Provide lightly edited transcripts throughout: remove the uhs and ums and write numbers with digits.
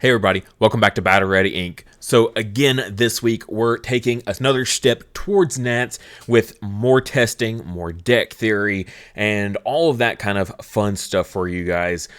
Hey everybody, welcome back to Battle Ready Inc. So again, this week we're taking another step towards Nats with more testing, more deck theory, and all of that kind of fun stuff for you guys.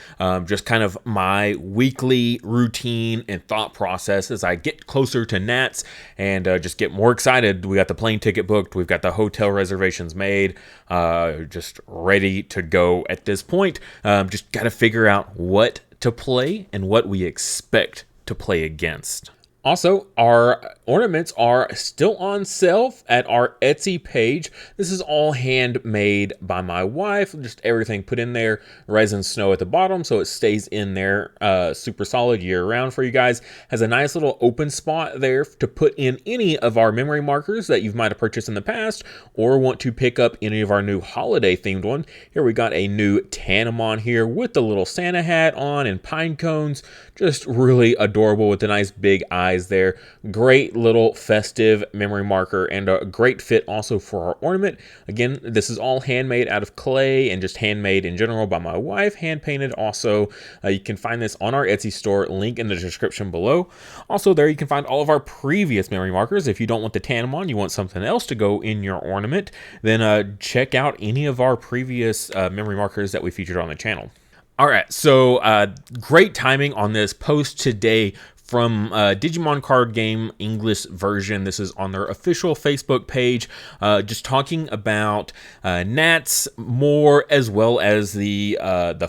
Just kind of my weekly routine and thought process as I get closer to Nats and just get more excited. We got the plane ticket booked, we've got the hotel reservations made, just ready to go at this point. Just got to figure out what to play and what we expect to play against. Also, our ornaments are still on sale at our Etsy page. This is all handmade by my wife. Just everything put in there, resin snow at the bottom, so it stays in there super solid year round for you guys. Has a nice little open spot there to put in any of our memory markers that you might have purchased in the past or want to pick up any of our new holiday themed one. Here we got a new Tanamon here with the little Santa hat on and pine cones. Just really adorable with the nice big eyes there. Great little festive memory marker and a great fit also for our ornament. Again, this is all handmade out of clay and just handmade in general by my wife, hand painted also. You can find this on our Etsy store, link in the description below. Also there you can find all of our previous memory markers. If you don't want the Tanamon, you want something else to go in your ornament, then check out any of our previous memory markers that we featured on the channel. All right, so great timing on this post today from Digimon Card Game English version. This is on their official Facebook page, just talking about Nats more, as well as the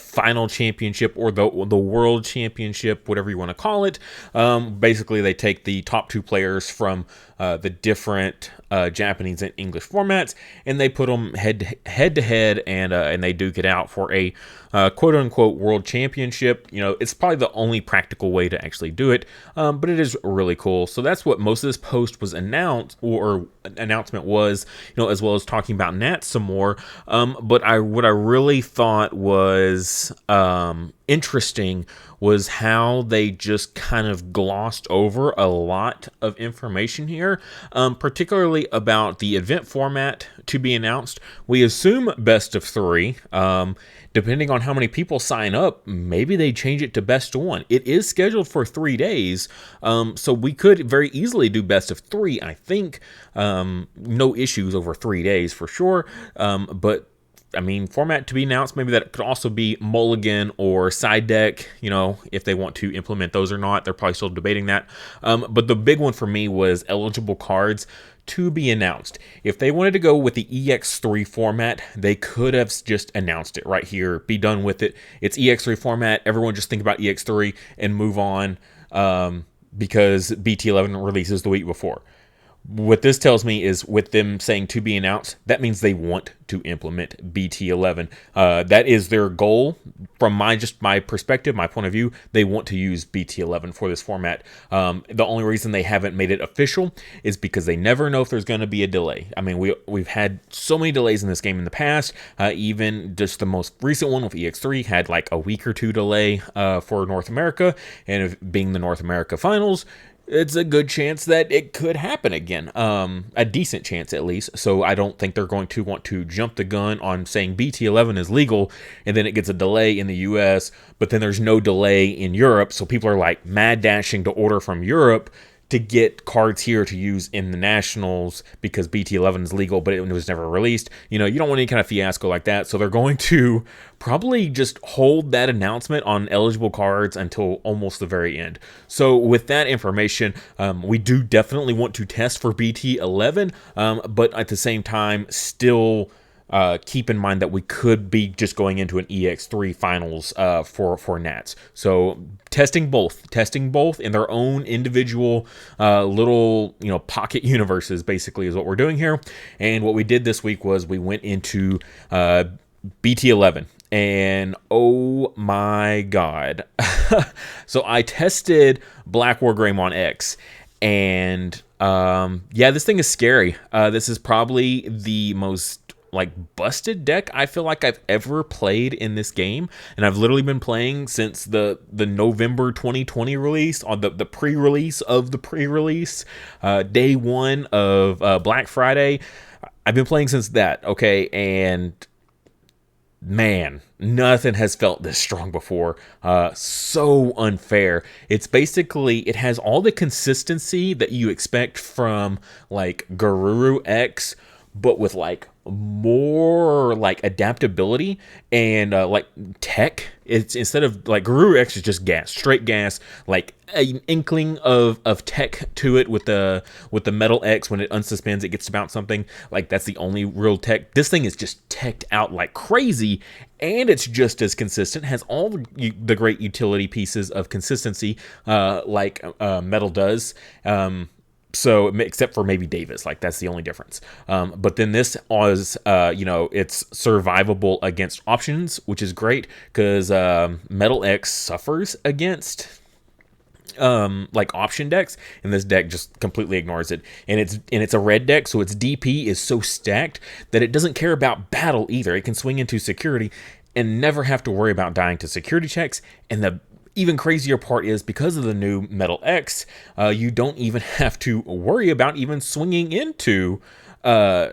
final championship or the world championship, whatever you want to call it. Basically, they take the top two players from the different Japanese and English formats, and they put them head to head, and they duke it out for a quote unquote world championship. You know, it's probably the only practical way to actually do it, but it is really cool. So that's what most of this post was announced, or announcement was, you know, as well as talking about Nats some more. But what I really thought was interesting was how they just kind of glossed over a lot of information here, particularly about the event format to be announced. We assume best of three. Depending on how many people sign up, maybe they change it to best of one. It is scheduled for 3 days, so we could very easily do best of three, I think. No issues over 3 days for sure, but I mean, format to be announced, maybe that could also be mulligan or side deck, you know, if they want to implement those or not. They're probably still debating that. But the big one for me was eligible cards to be announced. If they wanted to go with the EX3 format, they could have just announced it right here, be done with it. It's EX3 format. Everyone just think about EX3 and move on, because BT11 releases the week before. What this tells me is, with them saying to be announced, that means they want to implement BT11. That is their goal. From my perspective, my point of view, they want to use BT11 for this format. The only reason they haven't made it official is because they never know if there's going to be a delay. I mean, we've had so many delays in this game in the past. Even just the most recent one with EX3 had like a week or two delay for North America, and being the North America finals, it's a good chance that it could happen again. A decent chance, at least. So I don't think they're going to want to jump the gun on saying BT11 is legal, and then it gets a delay in the US, but then there's no delay in Europe. So people are like mad dashing to order from Europe to get cards here to use in the nationals because BT11 is legal, but it was never released. You know, you don't want any kind of fiasco like that. So they're going to probably just hold that announcement on eligible cards until almost the very end. So with that information, we do definitely want to test for BT11, but at the same time, still keep in mind that we could be just going into an EX3 finals for Nats. So testing both in their own individual little, you know, pocket universes, basically, is what we're doing here. And what we did this week was we went into BT11. And oh my god. So I tested Black War Greymon X, and yeah, this thing is scary. This is probably the most like busted deck I feel like I've ever played in this game, and I've literally been playing since the November 2020 release, on the pre-release of the pre-release, day one of Black Friday. I've been playing since that, okay, and Man, nothing has felt this strong before. So unfair. It's basically, it has all the consistency that you expect from like Garuru X, but with like more like adaptability and like tech. It's instead of like Garuru X is just gas, straight gas, like an inkling of tech to it with the Metal X. When it unsuspends, it gets to bounce something. Like that's the only real tech. This thing is just teched out like crazy, and it's just as consistent. Has all the great utility pieces of consistency, like Metal does. So except for maybe Davis, like that's the only difference. But then this was, it's survivable against options, which is great because Metal X suffers against like option decks, and this deck just completely ignores it. And it's a red deck, so its DP is so stacked that it doesn't care about battle either. It can swing into security and never have to worry about dying to security checks. And the even crazier part is because of the new Metal X, you don't even have to worry about even swinging into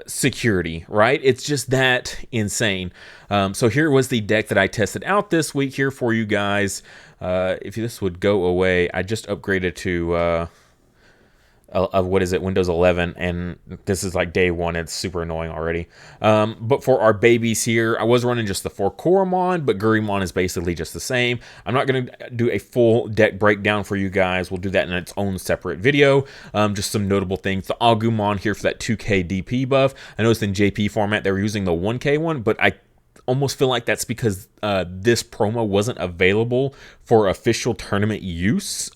security, right? It's just that insane. So here was the deck that I tested out this week here for you guys. If this would go away, I just upgraded to what is it, Windows 11, and this is like day one. It's super annoying already. But for our babies here, I was running just the 4 Koromon, but Gurimon is basically just the same. I'm not going to do a full deck breakdown for you guys. We'll do that in its own separate video. Just some notable things. The Agumon here for that 2K DP buff. I noticed in JP format they were using the 1K one, but I almost feel like that's because this promo wasn't available for official tournament use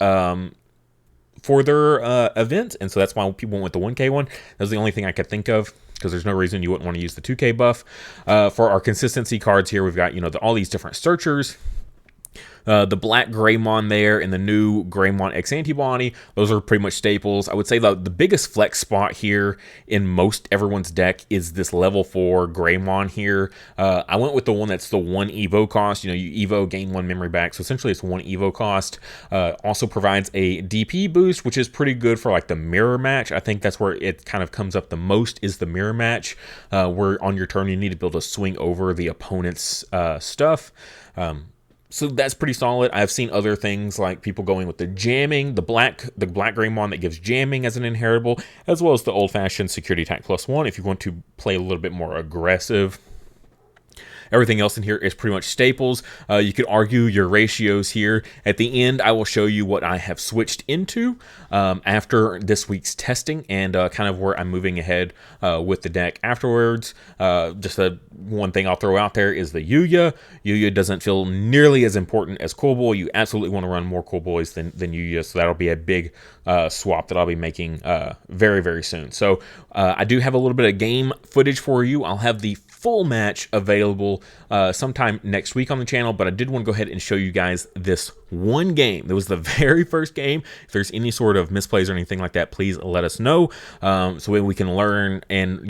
for their event, and so that's why people went with the 1K one. That was the only thing I could think of, because there's no reason you wouldn't want to use the 2K buff. For our consistency cards here, we've got, all these different searchers. The black Greymon there and the new Greymon X Antibody, those are pretty much staples. I would say the biggest flex spot here in most everyone's deck is this level 4 Greymon here. I went with the one that's the 1 Evo cost. You Evo, gain 1 memory back, so essentially it's 1 Evo cost. Also provides a DP boost, which is pretty good for like the mirror match. I think that's where it kind of comes up the most, is the mirror match, where on your turn you need to be able to swing over the opponent's stuff. So that's pretty solid. I've seen other things like people going with the jamming, the black Greymon that gives jamming as an inheritable, as well as the old-fashioned security attack +1 if you want to play a little bit more aggressive. Everything else in here is pretty much staples. You could argue your ratios here. At the end, I will show you what I have switched into after this week's testing, and kind of where I'm moving ahead with the deck afterwards. Just one thing I'll throw out there is the Yuya. Yuya doesn't feel nearly as important as Cool Boy. You absolutely want to run more Cool Boys than Yuya, so that'll be a big swap that I'll be making very, very soon. So I do have a little bit of game footage for you. I'll have the full match available sometime next week on the channel, but I did want to go ahead and show you guys this one game. It was the very first game. If there's any sort of misplays or anything like that, please let us know, so we can learn and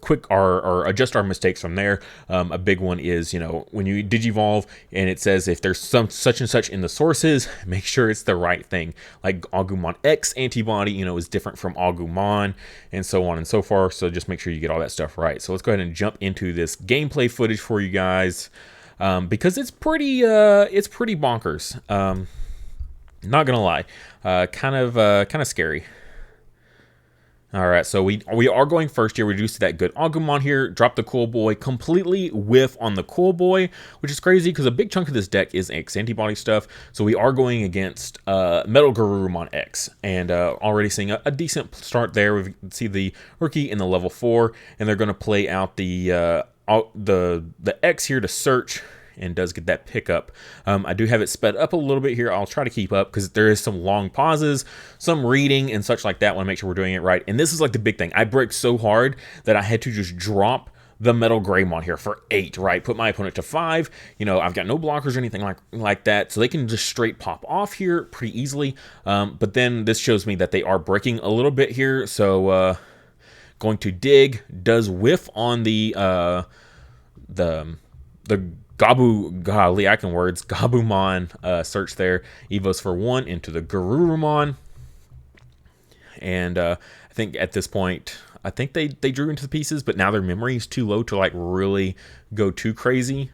quick or adjust our mistakes from there. A big one is, when you digivolve and it says if there's some such and such in the sources, make sure it's the right thing. Like Agumon X Antibody, is different from Agumon, and so on and so forth. So just make sure you get all that stuff right. So let's go ahead and jump into this gameplay footage for you guys, because it's pretty bonkers. Not gonna lie, kind of scary. All right, so we are going first here. We reduced that good Agumon here. Drop the Cool Boy. Completely whiff on the Cool Boy, which is crazy because a big chunk of this deck is X Antibody stuff. So we are going against Metal Garurumon X, and already seeing a decent start there. We can see the rookie in the level 4, and they're going to play out the X here to search, and does get that pickup. I do have it sped up a little bit here. I'll try to keep up because there is some long pauses, some reading and such like that. I want to make sure we're doing it right. And this is like the big thing. I braked so hard that I had to just drop the Metal Greymon here for 8, right? Put my opponent to 5. I've got no blockers or anything like that, so they can just straight pop off here pretty easily. But then this shows me that they are breaking a little bit here. So going to dig, does whiff on the Gabumon search there. Evos for 1 into the Garurumon. And I think at this point, I think they drew into the pieces, but now their memory is too low to like really go too crazy.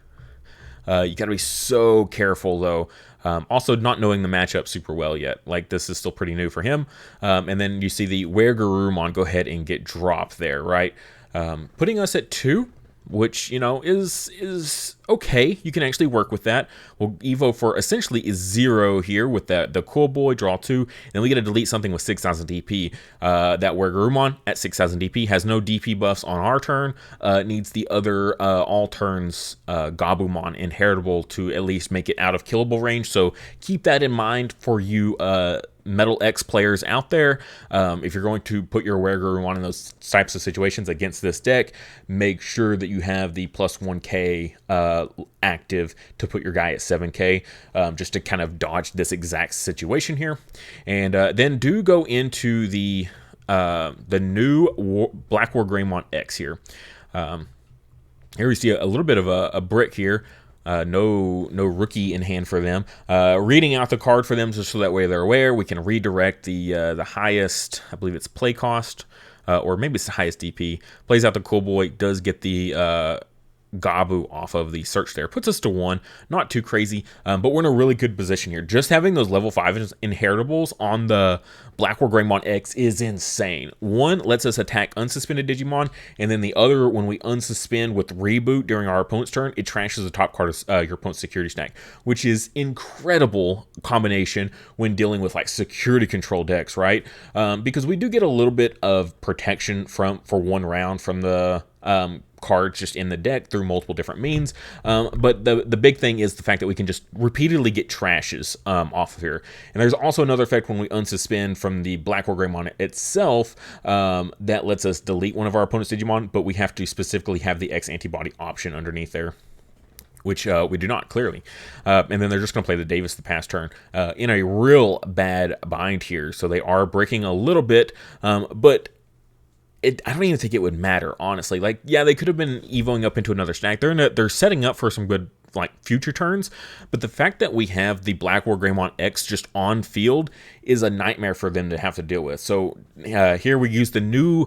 You got to be so careful, though. Also, not knowing the matchup super well yet. Like, this is still pretty new for him. And then you see the Wergarurumon go ahead and get dropped there, right? Putting us at 2, which, you know, is okay. You can actually work with that. Well, Evo for essentially is 0 here with the cool boy, draw 2. And we get to delete something with 6,000 DP. That Wergarurumon at 6,000 DP has no DP buffs on our turn. Needs the other all turns Gabumon inheritable to at least make it out of killable range. So keep that in mind for you Metal X players out there. If you're going to put your Wergarurumon in those types of situations against this deck, make sure that you have the plus 1k active to put your guy at 7k, just to kind of dodge this exact situation here. And then do go into the new Black War Greymon X here. Here we see a little bit of a brick here. No rookie in hand for them. Reading out the card for them just so that way they're aware. We can redirect the highest, I believe it's play cost, or maybe it's the highest DP. Plays out the cool boy, does get the Gabu off of the search there. Puts us to 1. Not too crazy, but we're in a really good position here. Just having those level 5 inheritables on the Black War Greymon X is insane. One lets us attack unsuspended Digimon, and then the other, when we unsuspend with reboot during our opponent's turn, it trashes the top card of your opponent's security stack, which is incredible combination when dealing with like security control decks, right? Because we do get a little bit of protection for 1 round from the cards just in the deck through multiple different means, but the big thing is the fact that we can just repeatedly get trashes off of here. And there's also another effect when we unsuspend from the Black War Greymon itself that lets us delete one of our opponent's Digimon, but we have to specifically have the X antibody option underneath there, which we do not, clearly. And then they're just going to play the Davis the past turn in a real bad bind here. So they are breaking a little bit, but I don't even think it would matter, honestly. Like, yeah, they could have been evoing up into another stack. They're setting up for some good like future turns, but the fact that we have the Black War Greymon X just on field is a nightmare for them to have to deal with. So here we use the new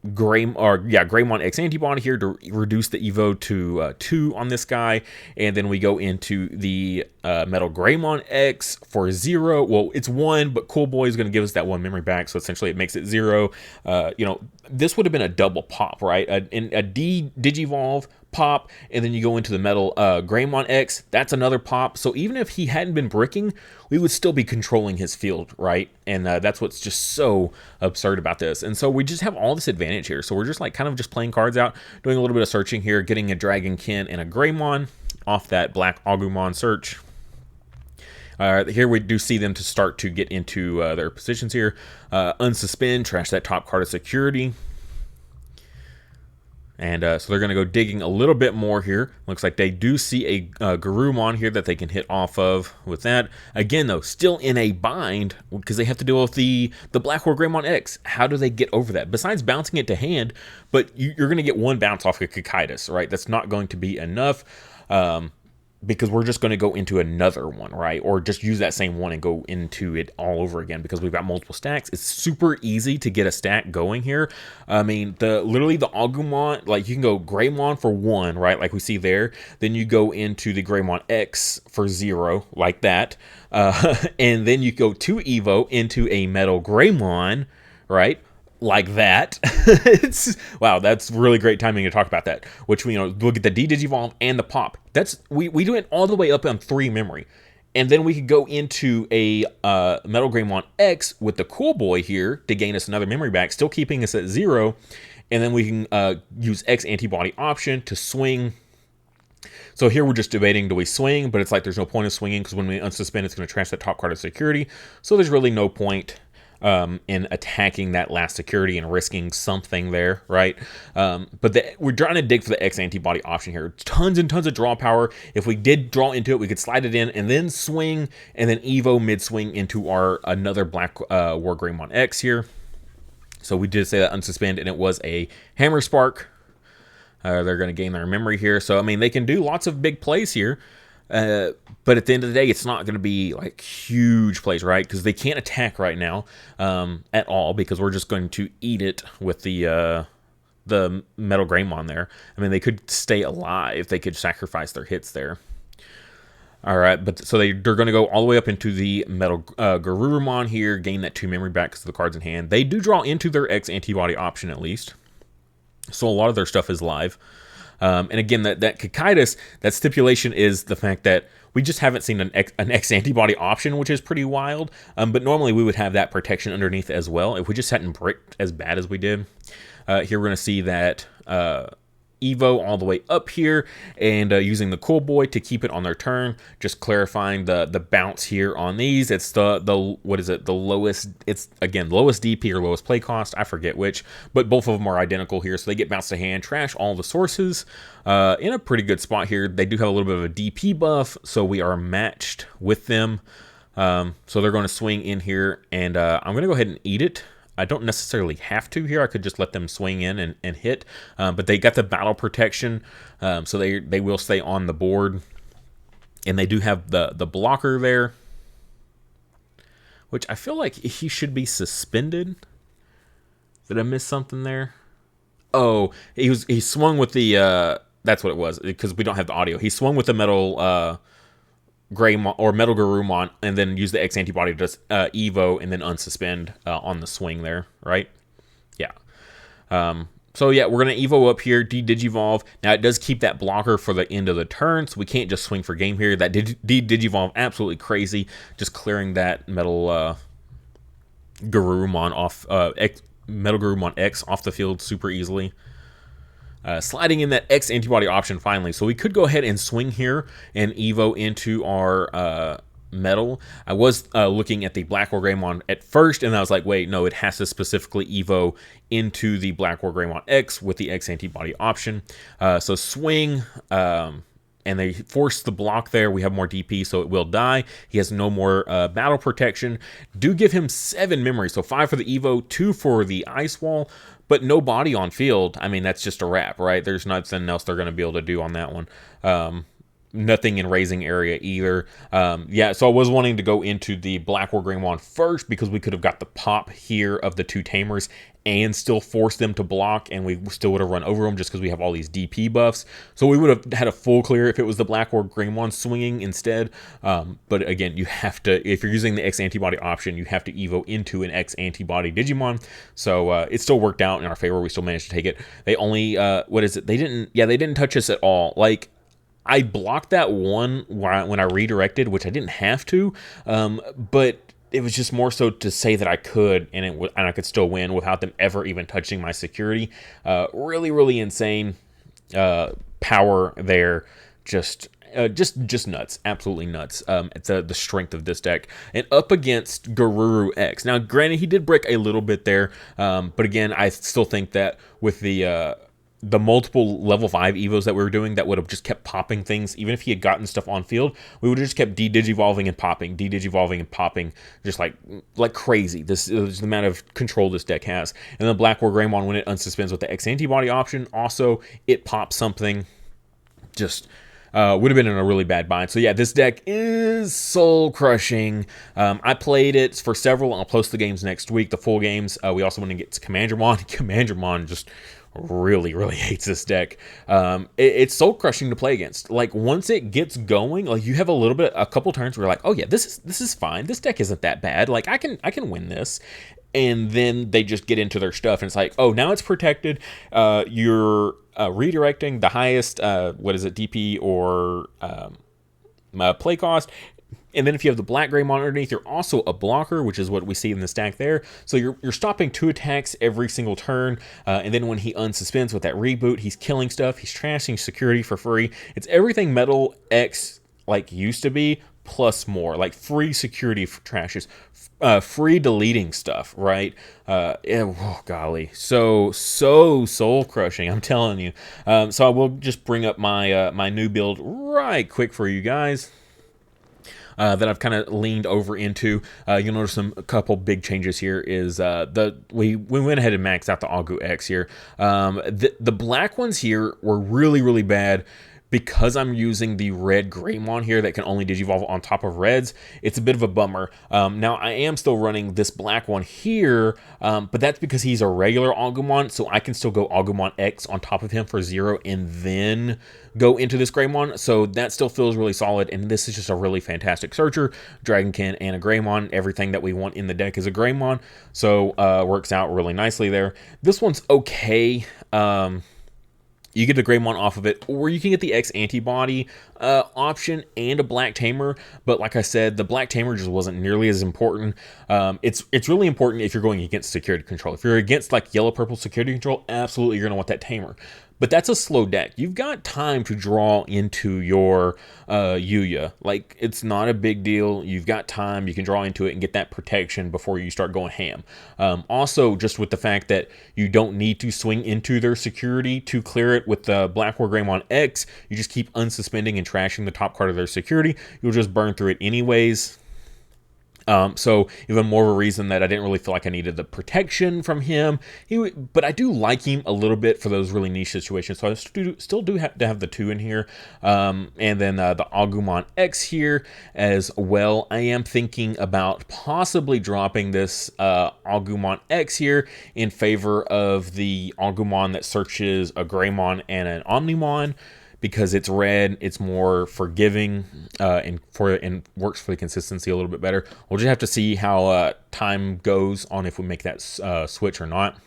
Greymon X antibody here to reduce the Evo to 2 on this guy, and then we go into the Metal Greymon X for 0. Well, it's 1, but Cool Boy is going to give us that 1 memory back, so essentially it makes it 0. You know, this would have been a double pop, right? A Digivolve pop, and then you go into the Metal Greymon X, that's another pop. So even if he hadn't been bricking, we would still be controlling his field, right? And that's what's just so absurd about this. And so we just have all this advantage here. So we're just like kind of just playing cards out, doing a little bit of searching here, getting a Dragonkin and a Greymon off that Black Agumon search. Here we do see them to start to get into their positions here. Unsuspend, trash that top card of security. And so they're going to go digging a little bit more here. Looks like they do see a Garurumon here that they can hit off of with that. Again, though, still in a bind because they have to deal with the Black War Greymon X. How do they get over that? Besides bouncing it to hand, but you're going to get 1 bounce off of Kikaitis, right? That's not going to be enough. Because we're just going to go into another one, right? Or just use that same one and go into it all over again because we've got multiple stacks. It's super easy to get a stack going here. I mean, literally the Agumon, like you can go Greymon for 1, right? Like we see there. Then you go into the Greymon X for 0, like that. And then you go 2 Evo into a Metal Greymon, right? Like that. Wow, that's really great timing to talk about that. Which, you know, look at the D-Digivolve and the pop. We do it all the way up on 3 memory. And then we could go into a Metal Greymon X with the Cool Boy here to gain us another memory back, still keeping us at 0. And then we can use X antibody option to swing. So here we're just debating, do we swing? But it's like there's no point of swinging because when we unsuspend, it's going to trash that top card of security. So there's really no point in attacking that last security and risking something there, right? But we're trying to dig for the X antibody option here. Tons and tons of draw power. If we did draw into it, we could slide it in and then swing, and then Evo mid-swing into our another Black War Greymon X here. So we did say that unsuspend, and it was a Hammer Spark. They're going to gain their memory here. So, I mean, they can do lots of big plays here. But at the end of the day, it's not going to be like huge plays, right? Because they can't attack right now at all, because we're just going to eat it with the Metal Greymon there. I mean, they could stay alive. They could sacrifice their hits there. All right, but so they're going to go all the way up into the Metal Garurumon here, gain that 2 memory back because of the cards in hand. They do draw into their X antibody option at least, so a lot of their stuff is live. And again, that Kikaitis, that stipulation is the fact that we just haven't seen an X antibody option, which is pretty wild. But normally we would have that protection underneath as well if we just hadn't bricked as bad as we did. Here we're going to see that Evo all the way up here, and using the Cool Boy to keep it on their turn. Just clarifying the bounce here on these. It's the what is it? The lowest. It's again lowest DP or lowest play cost. I forget which, but both of them are identical here, so they get bounced to hand. Trash all the sources in a pretty good spot here. They do have a little bit of a DP buff, so we are matched with them. So they're going to swing in here, and I'm going to go ahead and eat it. I don't necessarily have to here. I could just let them swing in and hit. But they got the battle protection, so they will stay on the board. And they do have the blocker there, which I feel like he should be suspended. Did I miss something there? Oh, he swung with the... that's what it was, because we don't have the audio. He swung with the Metal... Greymon or Metal Garurumon, and then use the X antibody to just Evo and then unsuspend on the swing there, right? Yeah. So yeah, we're gonna Evo up here, de-Digivolve. Now it does keep that blocker for the end of the turn, so we can't just swing for game here. That de-Digivolve absolutely crazy, just clearing that Metal Garurumon off Metal Garurumon X off the field super easily. Sliding in that X antibody option finally. So we could go ahead and swing here and Evo into our Metal. I was looking at the Black War Greymon at first, and I was like, wait, no, it has to specifically Evo into the Black War Greymon X with the X antibody option. So swing, and they force the block there. We have more DP, so it will die. He has no more battle protection. Do give him 7 memory, so 5 for the Evo, 2 for the Ice Wall, but no body on field. I mean, that's just a wrap, right? There's nothing else they're going to be able to do on that one. Nothing in raising area either. Yeah, so I was wanting to go into the Black War Greymon first because we could have got the pop here of the 2 Tamers and still force them to block, and we still would have run over them just because we have all these DP buffs. So we would have had a full clear if it was the Black War Greymon swinging instead. But again, you have to, if you're using the X antibody option, you have to Evo into an X antibody Digimon. So it still worked out in our favor. We still managed to take it. They only, what is it? They didn't touch us at all. Like, I blocked that one when I redirected, which I didn't have to, but it was just more so to say that I could, and I could still win without them ever even touching my security. Really, really insane power there. Just nuts, absolutely nuts. It's the strength of this deck, and up against Garuru X. Now, granted, he did break a little bit there, but again, I still think that with the multiple level 5 evos that we were doing, that would have just kept popping things. Even if he had gotten stuff on field, we would have just kept de-Digivolving and popping, de-Digivolving and popping, just like crazy. This is the amount of control this deck has. And then Black War Greymon, when it unsuspends with the X antibody option, also it pops something. Just would have been in a really bad bind. So yeah, this deck is soul crushing. I played it for several. I'll post the games next week, the full games. We also want to get to Commandramon. Commandramon just really hates this deck. It's soul crushing to play against. Like, once it gets going, like, you have a couple turns where you're like, oh yeah, this is fine. This deck isn't that bad. Like, I can win this. And then they just get into their stuff, and it's like, oh, now it's protected. You're redirecting the highest, DP or play cost. And then if you have the Black Greymon underneath, you're also a blocker, which is what we see in the stack there. So you're stopping 2 attacks every single turn. And then when he unsuspends with that reboot, he's killing stuff. He's trashing security for free. It's everything Metal X like used to be, plus more. Like free security for trashes, free deleting stuff, right? Oh, golly. So soul crushing, I'm telling you. So I will just bring up my my new build right quick for you guys. That I've kind of leaned over into. You'll notice a couple big changes here is we went ahead and maxed out the Augu X here. The black ones here were really bad because I'm using the red Greymon here that can only Digivolve on top of reds, it's a bit of a bummer. Now, I am still running this black one here, but that's because he's a regular Agumon, so I can still go Agumon X on top of him for 0 and then go into this Greymon, so that still feels really solid, and this is just a really fantastic searcher. Dragonkin and a Greymon, everything that we want in the deck is a Greymon, so works out really nicely there. This one's okay. You get the Greymon off of it, or you can get the X antibody option and a Black Tamer. But like I said, the Black Tamer just wasn't nearly as important. It's really important if you're going against security control. If you're against like yellow-purple security control, absolutely you're going to want that Tamer. But that's a slow deck. You've got time to draw into your Yuya. Like, it's not a big deal. You've got time. You can draw into it and get that protection before you start going ham. Also, just with the fact that you don't need to swing into their security to clear it with the Black War Greymon X, you just keep unsuspending and trashing the top card of their security. You'll just burn through it anyways. So even more of a reason that I didn't really feel like I needed the protection from him. But I do like him a little bit for those really niche situations. So I still do have to have the 2 in here. And then the Agumon X here as well. I am thinking about possibly dropping this Agumon X here in favor of the Agumon that searches a Greymon and an Omnimon, because it's red, it's more forgiving, and works for the consistency a little bit better. We'll just have to see how time goes on if we make that switch or not.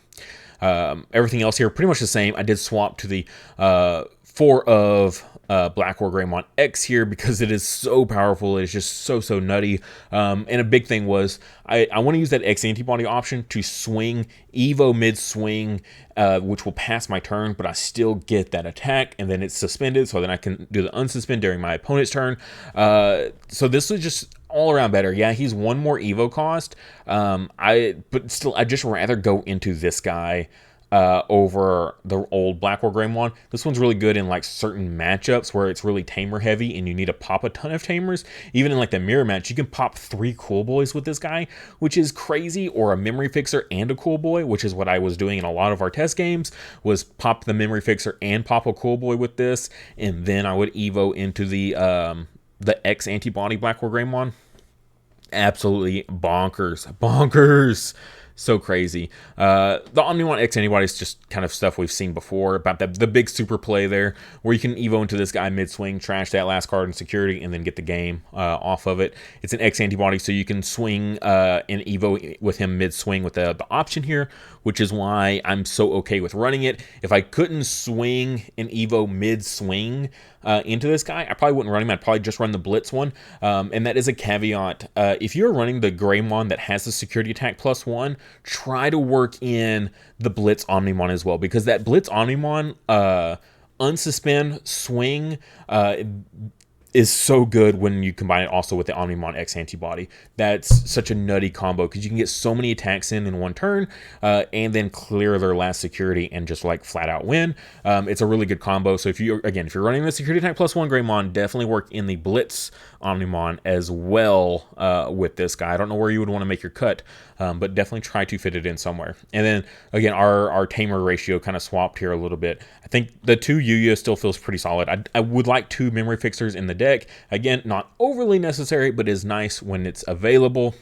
Everything else here pretty much the same. I did swap to the 4 of Black War Greymon X here because it is so powerful. It's just so nutty. And a big thing was I want to use that X antibody option to swing Evo mid-swing, which will pass my turn, but I still get that attack, and then it's suspended, so then I can do the unsuspend during my opponent's turn. So this is just all around better. Yeah, he's 1 more Evo cost, but still, I'd just rather go into this guy over the old Black War Greymon. This one's really good in like certain matchups where it's really tamer heavy and you need to pop a ton of tamers. Even in like the mirror match, you can pop 3 cool boys with this guy, which is crazy, or a memory fixer and a cool boy, which is what I was doing in a lot of our test games, was pop the memory fixer and pop a cool boy with this, and then I would Evo into the X antibody Black War Greymon. Absolutely bonkers. So crazy. The Omnimon X antibody is just kind of stuff we've seen before about the big super play there, where you can Evo into this guy mid-swing, trash that last card in security, and then get the game off of it. It's an X antibody, so you can swing and Evo with him mid-swing with the option here, which is why I'm so okay with running it. If I couldn't swing an Evo mid-swing into this guy, I probably wouldn't run him. I'd probably just run the Blitz one, and that is a caveat. If you're running the Greymon that has the security attack +1, try to work in the Blitz Omnimon as well, because that Blitz Omnimon unsuspend swing is so good when you combine it also with the Omnimon X antibody. That's such a nutty combo because you can get so many attacks in one turn and then clear their last security and just like flat out win. It's a really good combo. So if you're running the security attack +1 Greymon, definitely work in the Blitz Omnimon as well with this guy. I don't know where you would want to make your cut, but definitely try to fit it in somewhere. And then again, our tamer ratio kind of swapped here a little bit. I think the 2 Yuya still feels pretty solid. I would like 2 memory fixers in the deck. Again, not overly necessary, but is nice when it's available.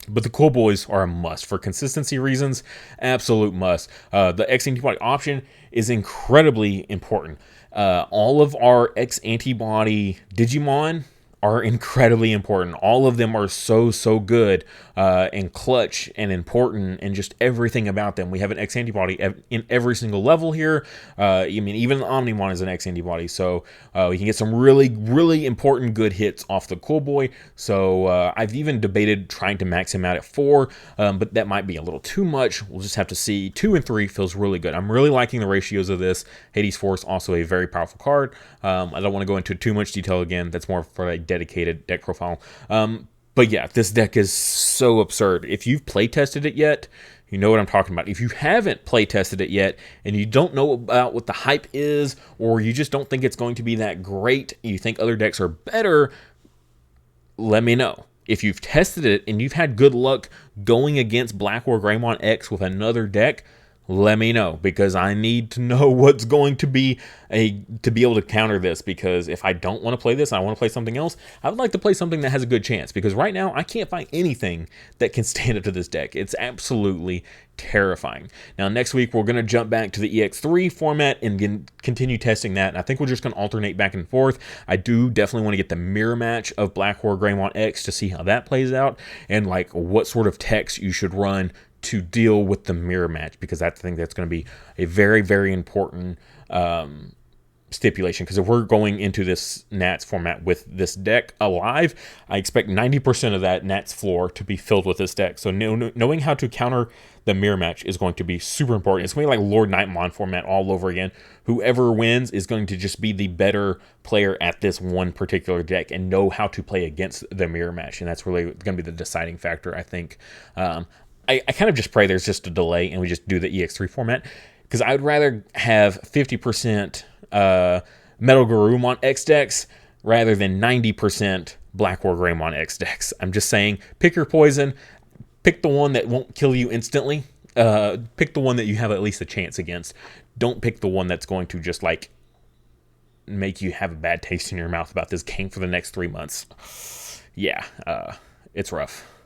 But the cool boys are a must for consistency reasons. Absolute must. The X antibody option is incredibly important. All of our X antibody Digimon are incredibly important. All of them are so good and clutch and important, and just everything about them. We have an X antibody in every single level here. I mean, even the Omnimon is an X antibody, so we can get some really important good hits off the cool boy. So I've even debated trying to max him out at 4, but that might be a little too much. We'll just have to see. 2 and 3 feels really good. I'm really liking the ratios of this. Hades Force, also a very powerful card. I don't want to go into too much detail again. That's more for a dedicated deck profile. But yeah, this deck is so absurd. If you've play tested it yet, you know what I'm talking about. If you haven't play tested it yet and you don't know about what the hype is, or you just don't think it's going to be that great, you think other decks are better, let me know. If you've tested it and you've had good luck going against Black War Greymon X with another deck, let me know, because I need to know what's going to be to be able to counter this, because if I don't want to play this, I want to play something else, I would like to play something that has a good chance, because right now I can't find anything that can stand up to this deck. It's absolutely terrifying. Now next week we're going to jump back to the EX3 format and continue testing that, and I think we're just going to alternate back and forth. I do definitely want to get the mirror match of Black Horror Greymon X to see how that plays out, and like what sort of text you should run to deal with the mirror match, because I think that's going to be a very, very important stipulation. Because if we're going into this Nats format with this deck alive, I expect 90% of that Nats floor to be filled with this deck. So knowing how to counter the mirror match is going to be super important. It's going to be like Lord Nightmon format all over again. Whoever wins is going to just be the better player at this one particular deck and know how to play against the mirror match. And that's really going to be the deciding factor, I think. I kind of just pray there's just a delay and we just do the EX3 format, because I would rather have 50% Metal Garurumon X decks rather than 90% Black War Greymon X decks. I'm just saying, pick your poison. Pick the one that won't kill you instantly. Pick the one that you have at least a chance against. Don't pick the one that's going to just like make you have a bad taste in your mouth about this game for the next 3 months. Yeah, it's rough.